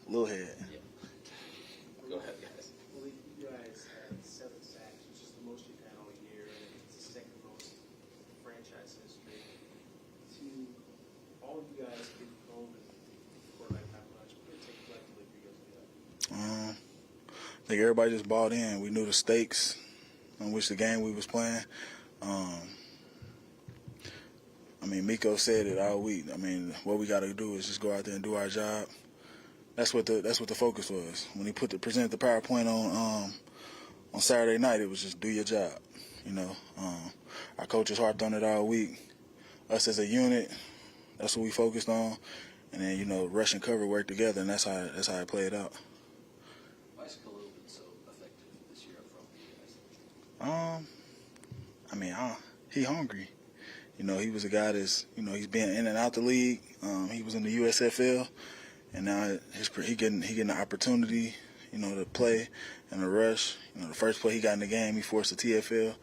Little head. Yeah. Go ahead, guys. Well, you guys had 7 sacks, which is the most you've had all year, and it's the second most in franchise history. To all you guys being home and quarterback that much, what did it take collectively for you guys to do that? I think everybody just bought in. We knew the stakes on which the game we was playing. I mean, Miko said it all week. I mean, what we got to do is just go out there and do our job. That's what the focus was. When he presented the PowerPoint on Saturday night, it was just do your job. You know, our coaches harped on it all week. Us as a unit, that's what we focused on, and then, you know, rush and cover work together, and that's how it played out. Why is Khalil been so effective this year up front for you guys? I mean, he hungry. You know, he was a guy that's, you know, he's been in and out the league. He was in the USFL, and now he getting the opportunity, you know, to play and to rush. You know, the first play he got in the game, he forced a TFL.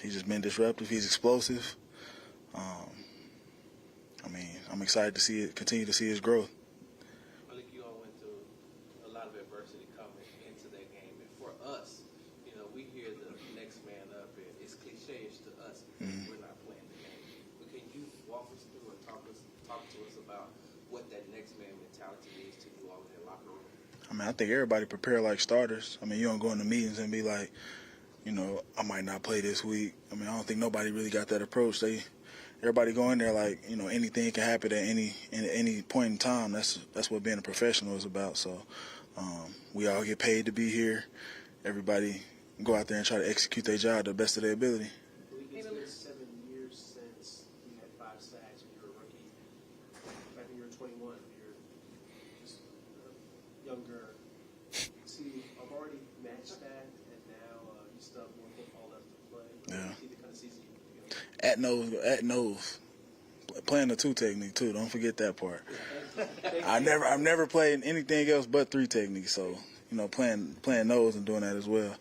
He's just been disruptive. He's explosive. I mean, I'm excited to continue to see his growth. Maliek, you all went through a lot of adversity coming into that game, and for us, you know, we hear the next man up, and it's cliche-ish to us because we're not playing the game. But can you walk us through and talk to us about what that next man mentality is to you all in that locker room? I mean, I think everybody prepare like starters. I mean, you don't go into meetings and be like, you know, I might not play this week. I mean, I don't think nobody really got that approach. Everybody go in there like, you know, anything can happen at any point in time. That's what being a professional is about. So we all get paid to be here. Everybody go out there and try to execute their job to the best of their ability. It's been 7 years since you had 5 sacks when you were a rookie. Back when you were 21, you're just younger. So I've already matched that, and now you still have more football left to play. Yeah. See the kind of season you can go. At nose. Playing the 2 technique too. Don't forget that part. I've never played anything else but 3 techniques. So, you know, playing those and doing that as well.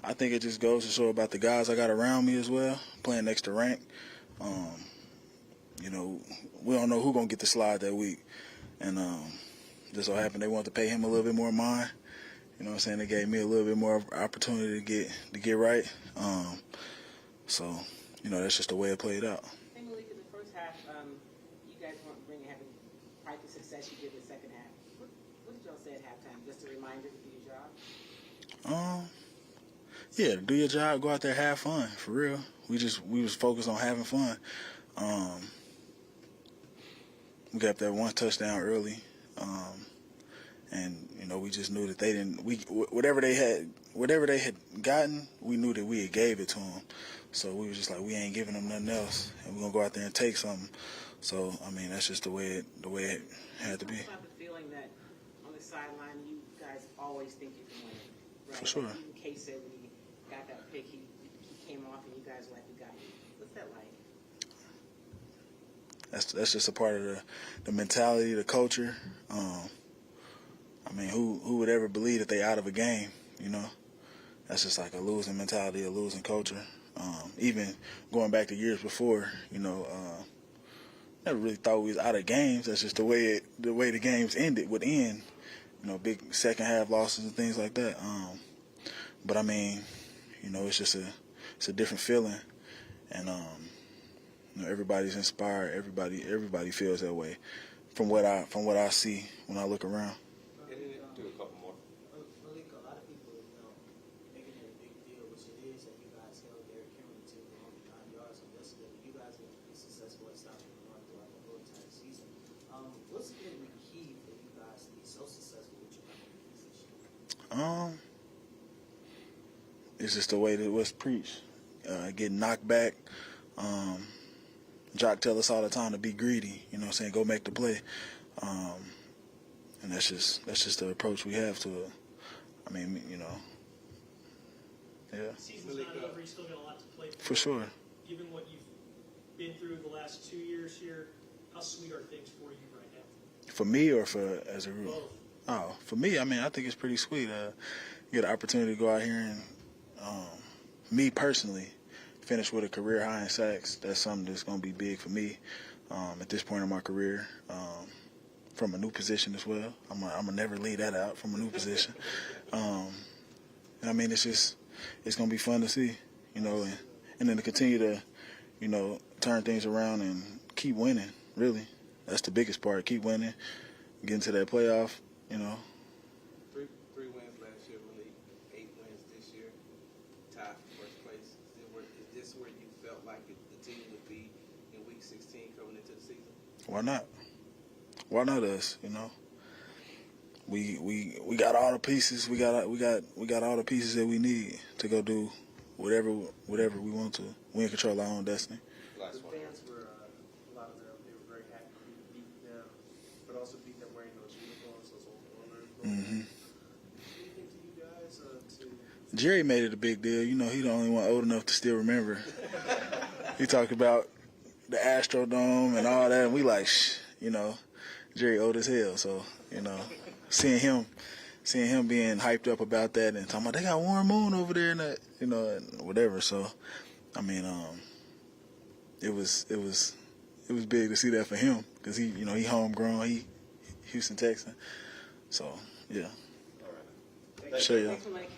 I think it just goes to show about the guys I got around me as well. Playing next to rank. You know, we don't know who's gonna get the slide that week, and just so happened they wanted to pay him a little bit more mine. You know what I'm saying? They gave me a little bit more opportunity to get right. So, you know, that's just the way it played out. Hey, Maliek, in the first half, you guys weren't having quite the success you did in the second half. What did y'all say at halftime? Just a reminder to do your job? Yeah, do your job, go out there, have fun, for real. We was focused on having fun. We got that 1 touchdown early, and you know, we just knew that they didn't. Whatever they had gotten, we knew that we had gave it to them. So we was just like, we ain't giving them nothing else, and we're gonna go out there and take something. So I mean, that's just the way it had to be. Talk about the feeling that on the sideline, you guys always think you can win, right? For sure. Like even Case said when he got that pick, he came off, and you guys were like, we got you. What's that like? That's just a part of the mentality, the culture. I mean, who would ever believe that they out of a game, you know? That's just like a losing mentality, a losing culture. Even going back to years before, you know, never really thought we was out of games. That's just the way the games would end. You know, big second half losses and things like that. But I mean, you know, it's just a different feeling, and you know, everybody's inspired. Everybody feels that way. From what I see when I look around. Do a couple more. Maliek, a lot of people, you know, making it a big deal, which it is, that you guys held Derrick Henry to 109 yards on yesterday. You guys have been successful at stopping the run throughout the whole entire season. What's been the key for you guys to be so successful with your running defense this year? It's just the way that it was preached. Getting knocked back. Jock tell us all the time to be greedy. You know what I'm saying? Go make the play. And that's just the approach we have to it. I mean, you know, yeah. Season's not over. You still got a lot to play For sure. Given what you've been through the last 2 years here, how sweet are things for you right now? For me or for as a group? Both. Oh, for me, I mean, I think it's pretty sweet. You get an opportunity to go out here and, me personally, finish with a career high in sacks. That's something that's going to be big for me at this point in my career. from a new position as well. I'm gonna never leave that out from a new position. And I mean, it's gonna be fun to see, and then to continue to, turn things around and keep winning. Really, that's the biggest part. Keep winning, get into that playoff. Three wins last year, Maliek. 8 wins this year. Tied for first place. Is this where you felt like the team would be in Week 16 coming into the season? Why not? Why not us? We got all the pieces. We got all the pieces that we need to go do whatever we want to. We in control our own destiny. The fans were, a lot of them, they were very happy for you to beat them, but also beat them wearing those uniforms, those old warmers. Mm-hmm. Anything to you guys to... Jerry made it a big deal. He the only one old enough to still remember. He talked about the Astrodome and all that, and we like, Jerry old as hell. So, seeing him being hyped up about that and talking about they got Warren Moon over there and that, and whatever. So, I mean, it was big to see that for him because he homegrown, he Houston Texan. So, yeah. All right. Sure, yeah. Thanks, Maliek.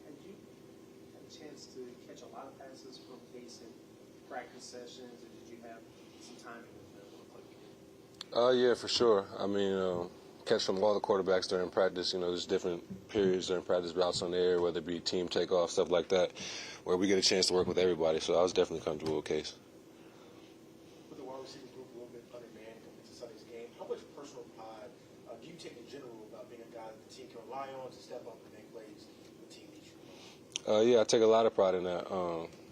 Had you had a chance to catch a lot of passes from Case in practice sessions, or did you have some time with them? Yeah, for sure. I mean, catch from all the quarterbacks during practice. There's different periods during practice, routes on the air, whether it be team takeoff, stuff like that, where we get a chance to work with everybody. So I was definitely comfortable with Case. With the wide receiver group a little bit undermanned coming into Sunday's game, how much personal pride do you take in general about being a guy that the team can rely on to step up and make plays when the team needs you? Yeah, I take a lot of pride in that.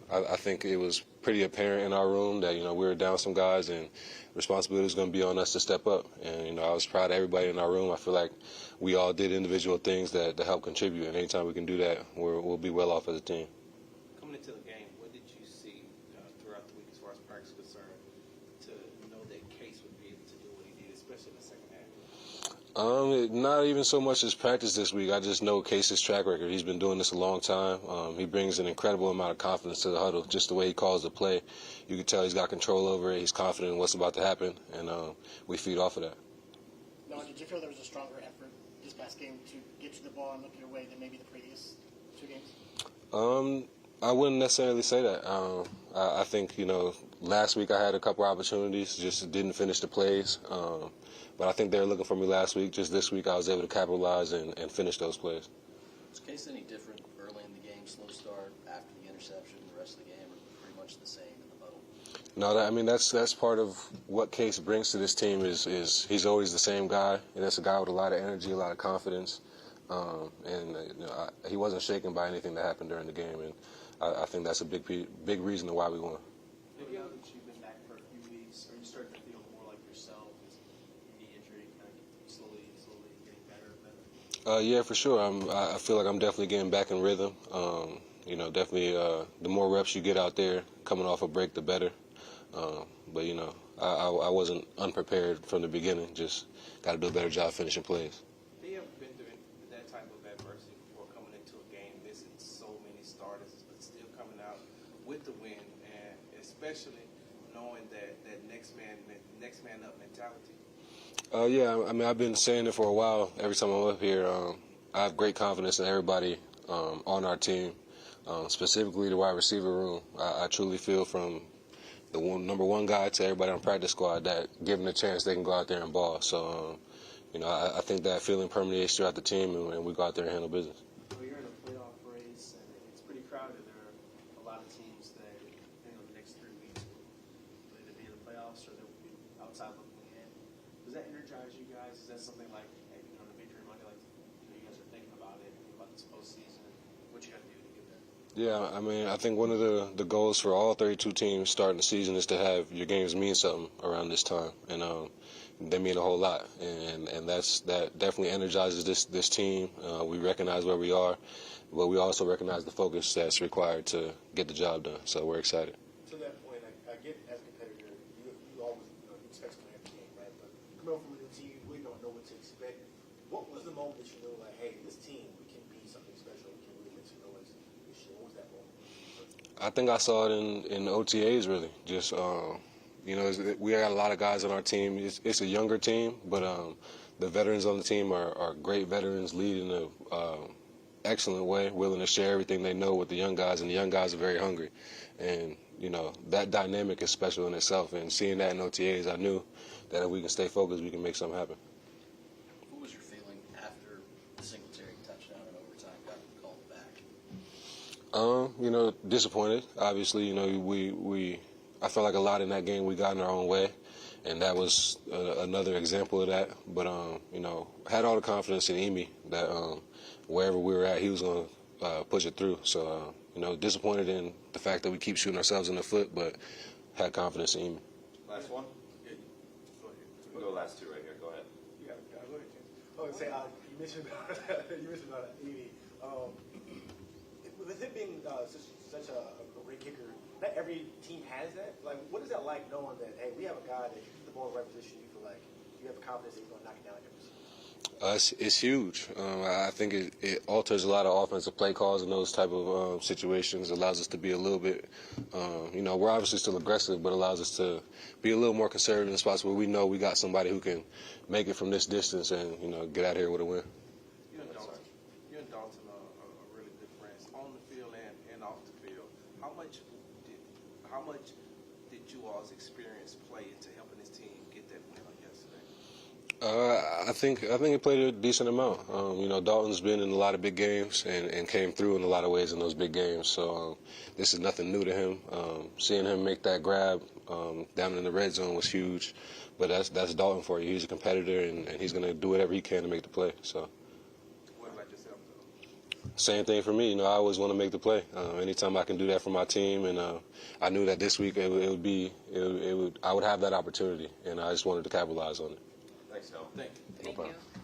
I think it was pretty apparent in our room that, we were down some guys and responsibility was going to be on us to step up. And, I was proud of everybody in our room. I feel like we all did individual things that help contribute. And anytime we can do that, we'll be well off as a team. Coming into the game, what did you see throughout the week as far as practice is concerned to know that Case would be able to do what he did, especially in the second half? Not even so much as practice this week. I just know Case's track record. He's been doing this a long time. He brings an incredible amount of confidence to the huddle. Just the way he calls the play, you can tell he's got control over it. He's confident in what's about to happen, and we feed off of that. Now, did you feel there was a stronger effort this past game to get you the ball and look your way than maybe the previous two games? I wouldn't necessarily say that. I think, last week I had a couple opportunities, just didn't finish the plays. But I think they were looking for me last week. Just this week I was able to capitalize and finish those plays. Was Case any different early in the game, slow start, after the interception, the rest of the game, or pretty much the same in the huddle? No, that's part of what Case brings to this team is he's always the same guy. And that's a guy with a lot of energy, a lot of confidence. He wasn't shaken by anything that happened during the game. And I think that's a big reason why we won. Maybe now that you've been back for a few weeks, are you starting to feel more like yourself? Is your knee injury kind of slowly getting better and better? Yeah, for sure. I feel like I'm definitely getting back in rhythm. Definitely the more reps you get out there, coming off a break, the better. But I wasn't unprepared from the beginning. Just got to do a better job finishing plays. Have you ever been through that type of adversity before coming into a game, missing so many starters, but still coming out with the win, and especially knowing that next man up mentality? Yeah, I mean, I've been saying it for a while. Every time I'm up here, I have great confidence in everybody on our team, specifically the wide receiver room. I truly feel from the number one guy to everybody on practice squad that given a chance they can go out there and ball. So, I think that feeling permeates throughout the team, and we go out there and handle business. Well, you're in a playoff race, and it's pretty crowded. There are a lot of teams that, the next 3 weeks will either be in the playoffs or they'll be outside looking in. Does that energize you guys? Is that something like, hey, the victory Monday, like, you guys are thinking about it, thinking about this postseason, what you got to do to get there? Yeah, I mean, I think one of the goals for all 32 teams starting the season is to have your games mean something around this time, and they mean a whole lot, and that definitely energizes this team. We recognize where we are, but we also recognize the focus that's required to get the job done. So we're excited. To that point, I get as a competitor, you always you expect to win every game, right? But coming over from a new team, we don't know what to expect. What was the moment that you knew, like, hey, this team, we can be something special, we can really make some noise this year? What was that moment? I think I saw it in the OTAs, really. Just, we got a lot of guys on our team. It's a younger team, but the veterans on the team are great veterans, lead in an excellent way, willing to share everything they know with the young guys, and the young guys are very hungry. And, that dynamic is special in itself. And seeing that in OTAs, I knew that if we can stay focused, we can make something happen. What was your feeling after the Singletary touchdown in overtime got called back? Disappointed. Obviously, I felt like a lot in that game we got in our own way, and that was another example of that. But had all the confidence in Emi that wherever we were at, he was going to push it through. So disappointed in the fact that we keep shooting ourselves in the foot, but had confidence in Emi. Last one. Yeah. Go ahead. We'll go last two right here. Go ahead. Yeah, go ahead, James. Oh, say you mentioned about Evie. With him being such a great kicker, not every team has that. Like, what is that like knowing that, hey, we have a guy that if you put the ball in the right position, you feel like you have confidence that he's going to knock it down every single time? It's huge. I think it alters a lot of offensive play calls in those type of situations. Allows us to be a little bit, we're obviously still aggressive, but allows us to be a little more conservative in spots where we know we got somebody who can make it from this distance and, get out here with a win. You and Dalton are really good friends on the field and off the field. How much did you all's experience play into helping this team get that win on yesterday? I think he played a decent amount. Dalton's been in a lot of big games and came through in a lot of ways in those big games. So this is nothing new to him. Seeing him make that grab down in the red zone was huge. But that's Dalton for you. He's a competitor, and he's going to do whatever he can to make the play. So. What about yourself, though? Same thing for me. I always want to make the play. Anytime I can do that for my team, and I knew that this week I would have that opportunity, and I just wanted to capitalize on it. Thanks, Dalton. Thank you. No Thank problem. you.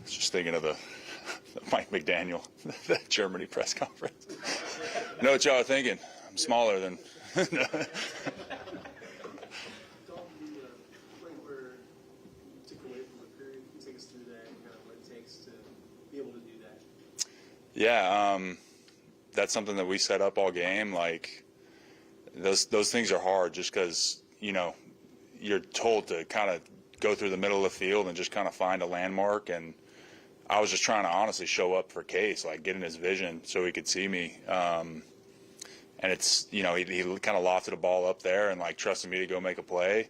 was just thinking of the Mike McDaniel, the Germany press conference. You know what y'all are thinking? I'm smaller than. Don't be a point where you took away from the period. Can you take us through that and kind of what it takes to be able to do that? Yeah, that's something that we set up all game. Like those things are hard, just because you're told to kind of go through the middle of the field and just kind of find a landmark. And I was just trying to honestly show up for Case, like get in his vision so he could see me. And it's, he kind of lofted a ball up there and like trusted me to go make a play.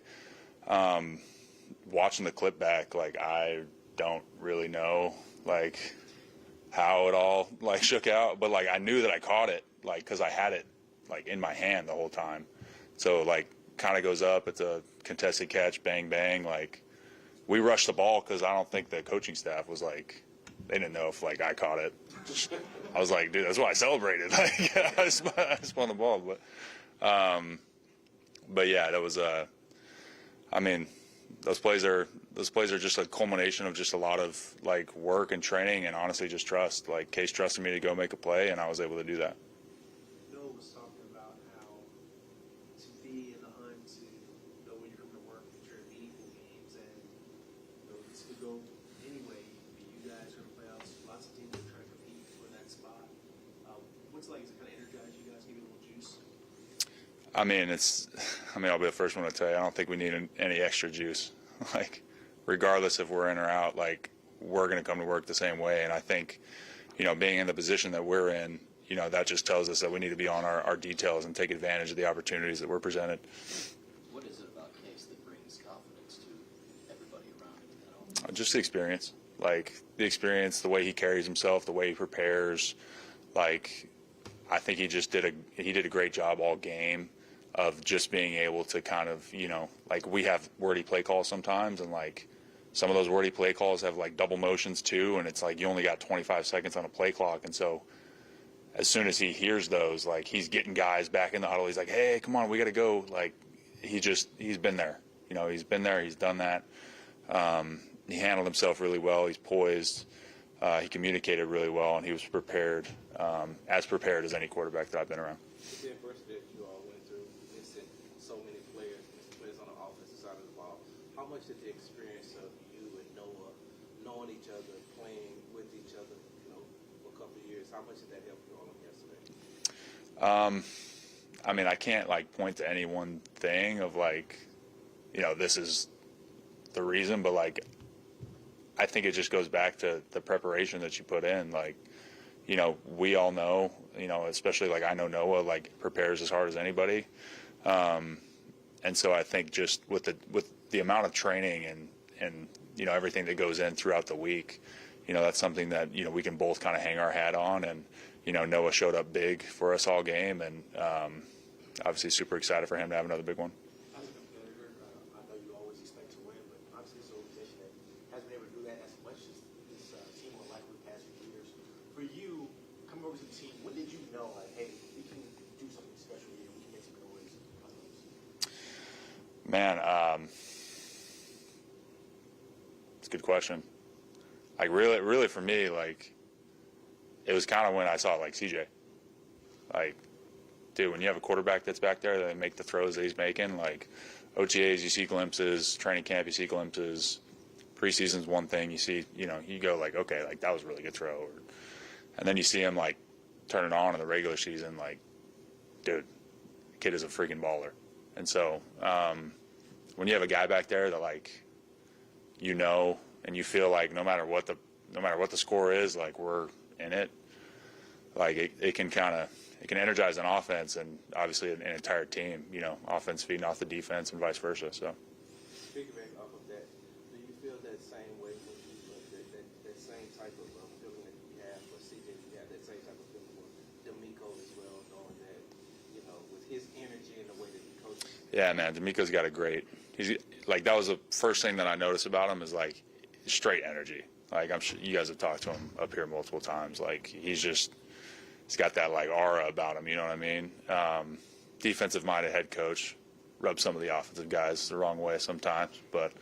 Watching the clip back, like I don't really know like how it all like shook out, but like I knew that I caught it, like because I had it like in my hand the whole time. So like kind of goes up, it's a contested catch, bang bang. Like we rushed the ball because I don't think the coaching staff was like, they didn't know if like I caught it. I was like, dude, that's why I celebrated. Like I spun the ball, but yeah, that was I mean, those plays are just a culmination of just a lot of like work and training and honestly just trust. Like Case trusted me to go make a play, and I was able to do that. Noah was talking about how to be in the hunt, to know when you're coming to work, that you're in meaningful games, and this could go anyway. You guys are in the playoffs. Lots of teams are trying to compete for that spot. What's it like? Does it kind of energize you guys? Give you a little juice? I mean, I'll be the first one to tell you, I don't think we need any extra juice. Like, regardless if we're in or out, like, we're going to come to work the same way. And I think, being in the position that we're in, that just tells us that we need to be on our details and take advantage of the opportunities that we're presented. What is it about Case that brings confidence to everybody around him? Just the experience. Like, the experience, the way he carries himself, the way he prepares. Like, I think he did a great job all game of just being able to kind of, like we have wordy play calls sometimes, and like some of those wordy play calls have like double motions too, and it's like you only got 25 seconds on a play clock. And so as soon as he hears those, like he's getting guys back in the huddle. He's like, hey, come on, we got to go. Like he's been there, he's been there. He's done that. He handled himself really well. He's poised. He communicated really well, and he was prepared, as prepared as any quarterback that I've been around. The adversity that you all went through, missing so many players on the offensive side of the ball, how much did the experience of you and Noah knowing each other, playing with each other, for a couple of years, how much did that help you all yesterday? I mean, I can't like point to any one thing of like, this is the reason, but like, I think it just goes back to the preparation that you put in. Like, we all know, especially like I know Noah like prepares as hard as anybody. And so I think just with the amount of training and everything that goes in throughout the week, that's something that, we can both kind of hang our hat on. And, Noah showed up big for us all game, and obviously super excited for him to have another big one. As a competitor, I know you always expect to win, but obviously it's an organization that hasn't been able to do that as much as this team would like for the past few years. For you, coming over to the team, when did you know, like, hey, we can do something special here, we can get some good wins? Man, it's a good question. Like really for me, like it was kind of when I saw like CJ. Like, dude, when you have a quarterback that's back there that make the throws that he's making, like OTAs you see glimpses, training camp you see glimpses, preseason's one thing you see, you go like, okay, like that was a really good throw, and then you see him like turn it on in the regular season, like, dude, the kid is a freaking baller. And so when you have a guy back there that like, and you feel like no matter what the score is, like we're in it, like it can energize an offense and obviously an entire team, offense feeding off the defense and vice versa. So Piggyback off of that, do you feel that same way when you that same type of feeling that you have for CJ, you have that same type of feeling for D'Amico as well, knowing that, with his energy and the way that he coaches? Yeah, man, D'Amico's got he's like, that was the first thing that I noticed about him is like straight energy. Like, I'm sure you guys have talked to him up here multiple times. Like, he's got that like aura about him, you know what I mean? Defensive-minded head coach, rubs some of the offensive guys the wrong way sometimes, but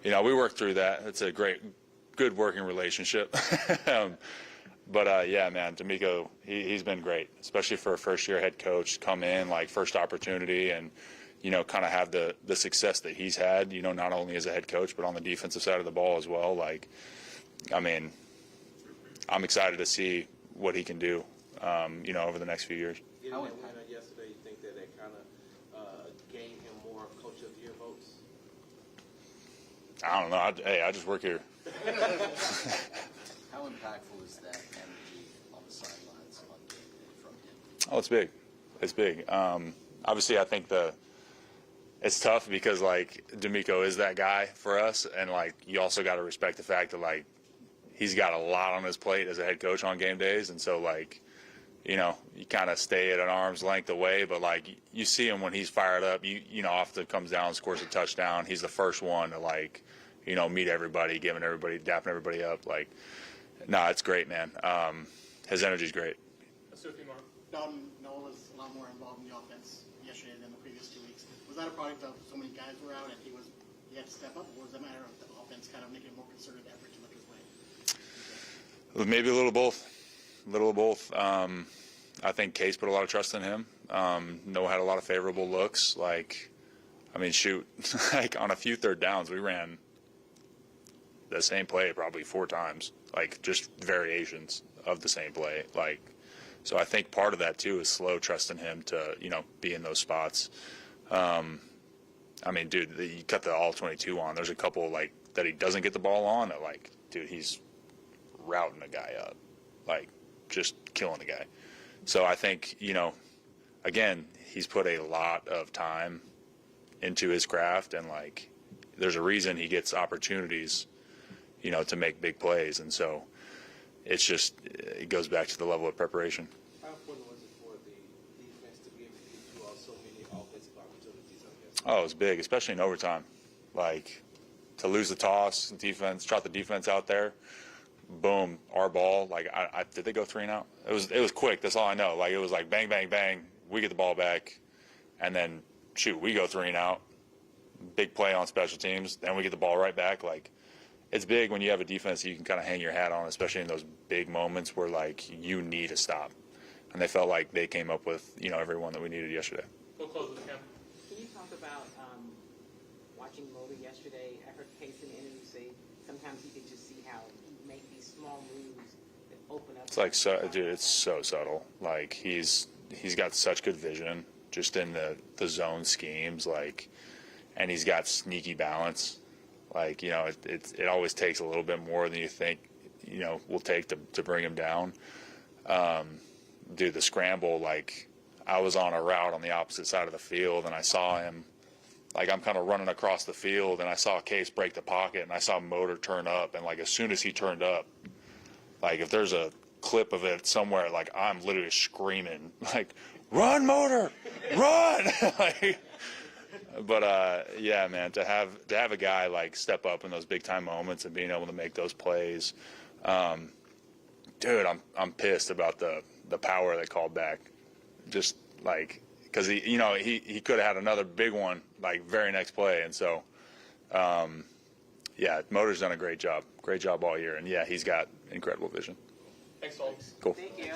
we work through that. It's a great good working relationship. Yeah, man, D'Amico, he's been great, especially for a first-year head coach. Come in, like, first opportunity and, you know, kind of have the success that he's had, you know, not only as a head coach, but on the defensive side of the ball as well. Like, I mean, I'm excited to see what he can do, you know, over the next few years. Getting that win yesterday, you think that kind of gained him more Coach of the Year votes? I don't know. I just work here. How impactful is that energy on the sidelines on game day from him? Oh, it's big. It's big. Obviously, I think it's tough because, like, D'Amico is that guy for us, and, like, you also got to respect the fact that, like, he's got a lot on his plate as a head coach on game days, and so, like, you know, you kind of stay at an arm's length away, but, like, you see him when he's fired up. You know, often comes down, scores a touchdown. He's the first one to, like, you know, meet everybody, dapping everybody up. Like, nah, it's great, man. His energy's great. Dalton was a lot more involved in the offense yesterday than the previous 2 weeks. Was that a product of so many guys were out and he had to step up, or was it a matter of the offense kind of making a more concerted effort to look his way? Maybe a little both. I think Case put a lot of trust in him. Noah had a lot of favorable looks. Like, I mean, shoot, like on a few third downs, we ran the same play probably 4 times, like just variations of the same play. Like, so I think part of that too is slow trusting him to, you know, be in those spots. I mean, dude, you cut the all 22 on. There's a couple like that he doesn't get the ball on that, like, dude, he's routing a guy up, like just killing the guy. So I think, you know, again, he's put a lot of time into his craft, and like, there's a reason he gets opportunities, you know, to make big plays. And so it goes back to the level of preparation. How important was it for the defense to be able to give you all so many offensive opportunities, I guess? Oh, it was big, especially in overtime. Like, to lose the toss, trot the defense out there, boom, our ball. Like, did they go 3 and out? It was quick. That's all I know. Like, it was like bang, bang, bang. We get the ball back, and then shoot, we go 3 and out. Big play on special teams. Then we get the ball right back. Like, it's big when you have a defense that you can kind of hang your hat on, especially in those big moments where, like, you need a stop. And they felt like they came up with, you know, every one that we needed yesterday. We'll close with Cam. Can you talk about watching Motor yesterday? I heard Case in the interview say sometimes you can just see how he make these small moves that open up. It's like, so, dude, it's so subtle. Like, he's got such good vision just in the zone schemes, like, and he's got sneaky balance. Like, you know, it always takes a little bit more than you think, you know, will take to bring him down. Dude, the scramble, like, I was on a route on the opposite side of the field, and I saw him, like, I'm kind of running across the field, and I saw Case break the pocket, and I saw Motor turn up, and, like, as soon as he turned up, like, if there's a clip of it somewhere, like, I'm literally screaming, like, run, Motor, run! Like, but yeah, man, to have a guy like step up in those big time moments and being able to make those plays, dude, I'm pissed about the power they called back, just like, because he could have had another big one like very next play, and so yeah, Motor's done a great job all year, and yeah, he's got incredible vision. Thanks, folks. Cool. Thank you.